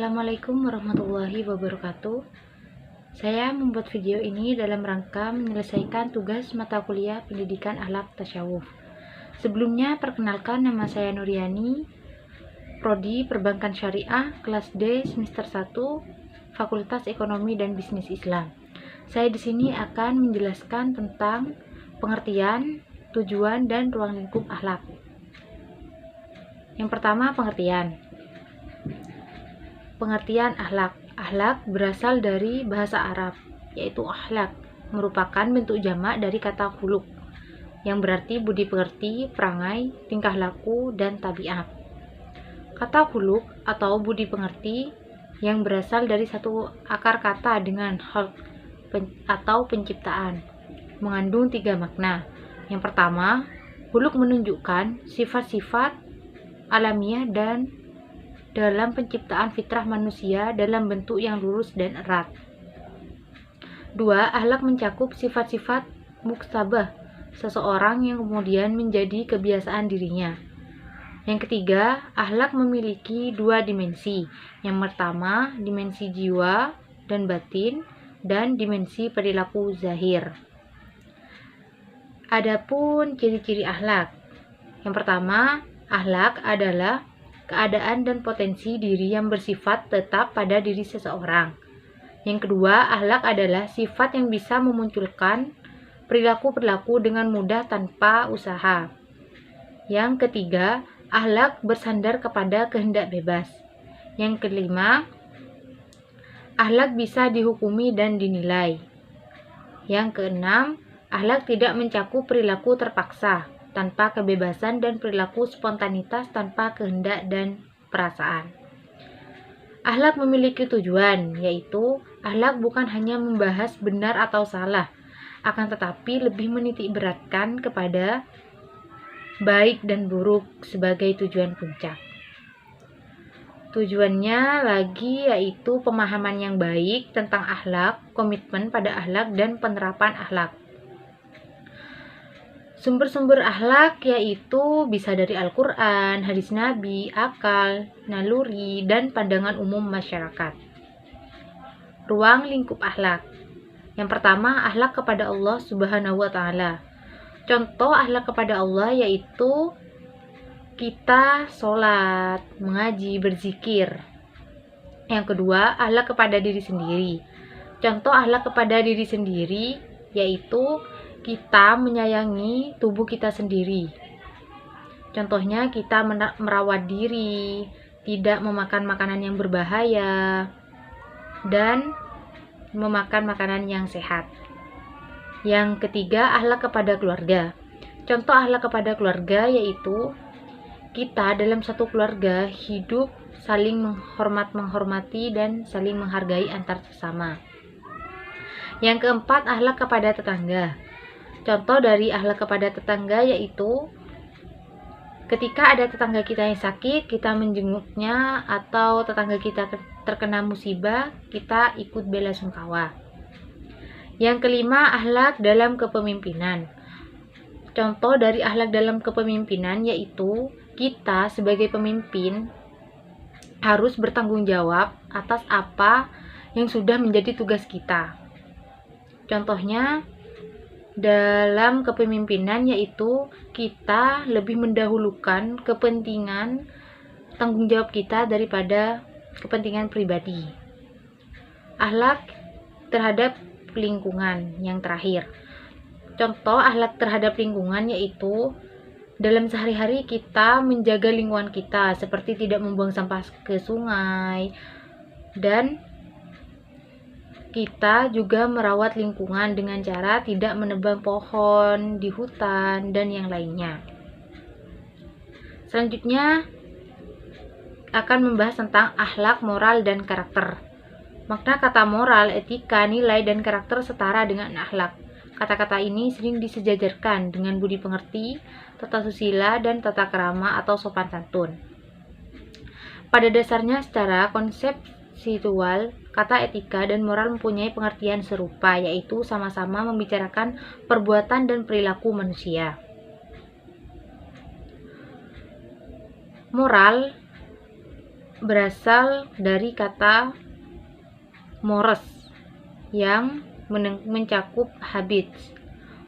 Assalamualaikum warahmatullahi wabarakatuh. Saya membuat video ini dalam rangka menyelesaikan tugas mata kuliah pendidikan akhlak tasyawuf. Sebelumnya, perkenalkan, nama saya Nuriani, Prodi Perbankan Syariah, kelas D, semester 1, Fakultas Ekonomi dan Bisnis Islam. Saya di sini akan menjelaskan tentang pengertian, tujuan, dan ruang lingkup akhlak. Yang pertama, pengertian. Pengertian akhlak. Akhlak berasal dari bahasa Arab, yaitu akhlak, merupakan bentuk jamak dari kata khuluq, yang berarti budi pekerti, perangai, tingkah laku, dan tabiat. Kata khuluq atau budi pengerti yang berasal dari satu akar kata dengan khalq atau penciptaan, mengandung 3 makna. Yang pertama, khuluq menunjukkan sifat-sifat alamiah dan dalam penciptaan fitrah manusia dalam bentuk yang lurus dan erat. 2. Akhlak mencakup sifat-sifat muktasabah seseorang yang kemudian menjadi kebiasaan dirinya. Yang ketiga, akhlak memiliki 2 dimensi. Yang pertama, dimensi jiwa dan batin, dan dimensi perilaku zahir. Adapun ciri-ciri akhlak. Yang pertama, akhlak adalah keadaan dan potensi diri yang bersifat tetap pada diri seseorang. Yang kedua, akhlak adalah sifat yang bisa memunculkan perilaku-perilaku dengan mudah tanpa usaha. Yang ketiga, akhlak bersandar kepada kehendak bebas. Yang kelima, akhlak bisa dihukumi dan dinilai. Yang keenam, akhlak tidak mencakup perilaku terpaksa tanpa kebebasan dan perilaku spontanitas tanpa kehendak dan perasaan. Akhlak memiliki tujuan, yaitu akhlak bukan hanya membahas benar atau salah, akan tetapi lebih menitik beratkan kepada baik dan buruk sebagai tujuan puncak. Tujuannya lagi yaitu pemahaman yang baik tentang akhlak, komitmen pada akhlak, dan penerapan akhlak. Sumber-sumber akhlak yaitu bisa dari Al-Quran, hadis Nabi, akal, naluri, dan pandangan umum masyarakat. Ruang lingkup akhlak. Yang pertama, akhlak kepada Allah Subhanahu wa Ta'ala. Contoh akhlak kepada Allah yaitu kita sholat, mengaji, berzikir. Yang kedua, akhlak kepada diri sendiri. Contoh akhlak kepada diri sendiri yaitu kita menyayangi tubuh kita sendiri. Contohnya kita merawat diri, tidak memakan makanan yang berbahaya, dan memakan makanan yang sehat. Yang ketiga, akhlak kepada keluarga. Contoh akhlak kepada keluarga yaitu kita dalam satu keluarga hidup saling menghormati dan saling menghargai antar sesama. Yang keempat, akhlak kepada tetangga. Contoh dari akhlak kepada tetangga yaitu ketika ada tetangga kita yang sakit, kita menjenguknya, atau tetangga kita terkena musibah, kita ikut bela sungkawa. Yang kelima, akhlak dalam kepemimpinan. Contoh dari akhlak dalam kepemimpinan yaitu kita sebagai pemimpin harus bertanggung jawab atas apa yang sudah menjadi tugas kita. Contohnya dalam kepemimpinan yaitu kita lebih mendahulukan kepentingan tanggung jawab kita daripada kepentingan pribadi. Akhlak terhadap lingkungan yang terakhir. Contoh akhlak terhadap lingkungan yaitu dalam sehari-hari kita menjaga lingkungan kita seperti tidak membuang sampah ke sungai, dan kita juga merawat lingkungan dengan cara tidak menebang pohon di hutan dan yang lainnya. Selanjutnya akan membahas tentang akhlak, moral, dan karakter. Makna kata moral, etika, nilai, dan karakter setara dengan akhlak. Kata-kata ini sering disejajarkan dengan budi pengerti, tata susila, dan tata krama atau sopan santun. Pada dasarnya secara konseptual, kata etika dan moral mempunyai pengertian serupa, yaitu sama-sama membicarakan perbuatan dan perilaku manusia. Moral berasal dari kata mores yang mencakup habits.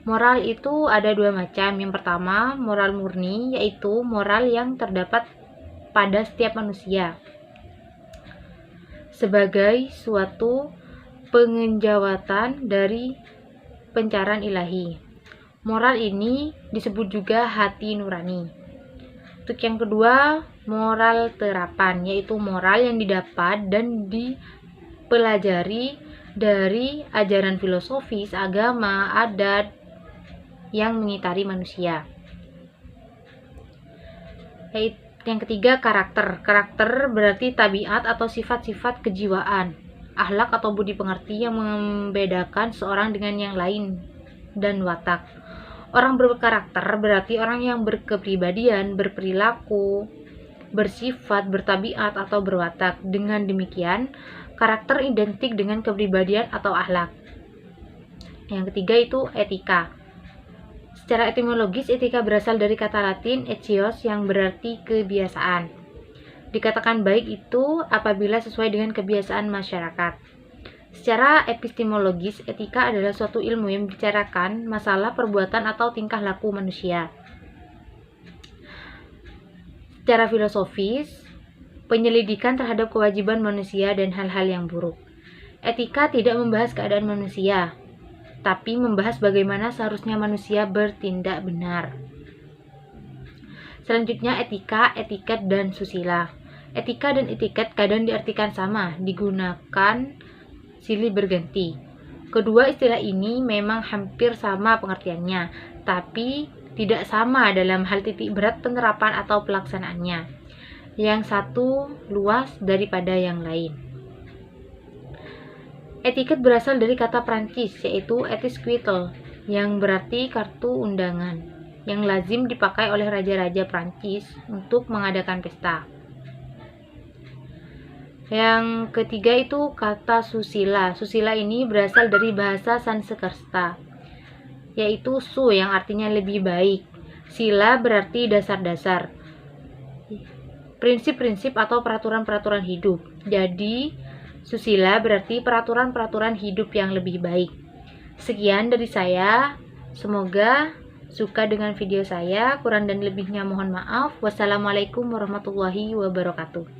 Moral itu ada dua macam. Yang pertama, moral murni, yaitu moral yang terdapat pada setiap manusia sebagai suatu pengenjawatan dari pencerahan ilahi. Moral ini disebut juga hati nurani. Untuk yang kedua, moral terapan, yaitu moral yang didapat dan dipelajari dari ajaran filosofis, agama, adat yang mengitari manusia. Yang ketiga, karakter. Karakter berarti tabiat atau sifat-sifat kejiwaan, akhlak atau budi pekerti yang membedakan seorang dengan yang lain, dan watak. Orang berkarakter berarti orang yang berkepribadian, berperilaku, bersifat, bertabiat, atau berwatak. Dengan demikian, karakter identik dengan kepribadian atau akhlak. Yang ketiga itu etika. Secara etimologis, etika berasal dari kata Latin etios yang berarti kebiasaan. Dikatakan baik itu apabila sesuai dengan kebiasaan masyarakat. Secara epistemologis, etika adalah suatu ilmu yang membicarakan masalah perbuatan atau tingkah laku manusia. Secara filosofis, penyelidikan terhadap kewajiban manusia dan hal-hal yang buruk. Etika tidak membahas keadaan manusia, tapi membahas bagaimana seharusnya manusia bertindak benar. Selanjutnya, etika, etiket, dan susila. Etika dan etiket kadang diartikan sama, digunakan silih berganti. Kedua istilah ini memang hampir sama pengertiannya, tapi tidak sama dalam hal titik berat penerapan atau pelaksanaannya. Yang satu luas daripada yang lain. Etiket berasal dari kata Prancis, yaitu etiquette, yang berarti kartu undangan, yang lazim dipakai oleh raja-raja Prancis untuk mengadakan pesta. Yang ketiga itu kata susila. Susila ini berasal dari bahasa Sanskerta, yaitu su yang artinya lebih baik. Sila berarti dasar-dasar, prinsip-prinsip atau peraturan-peraturan hidup. Jadi susila berarti peraturan-peraturan hidup yang lebih baik. Sekian dari saya. Semoga suka dengan video saya. Kurang dan lebihnya mohon maaf. Wassalamualaikum warahmatullahi wabarakatuh.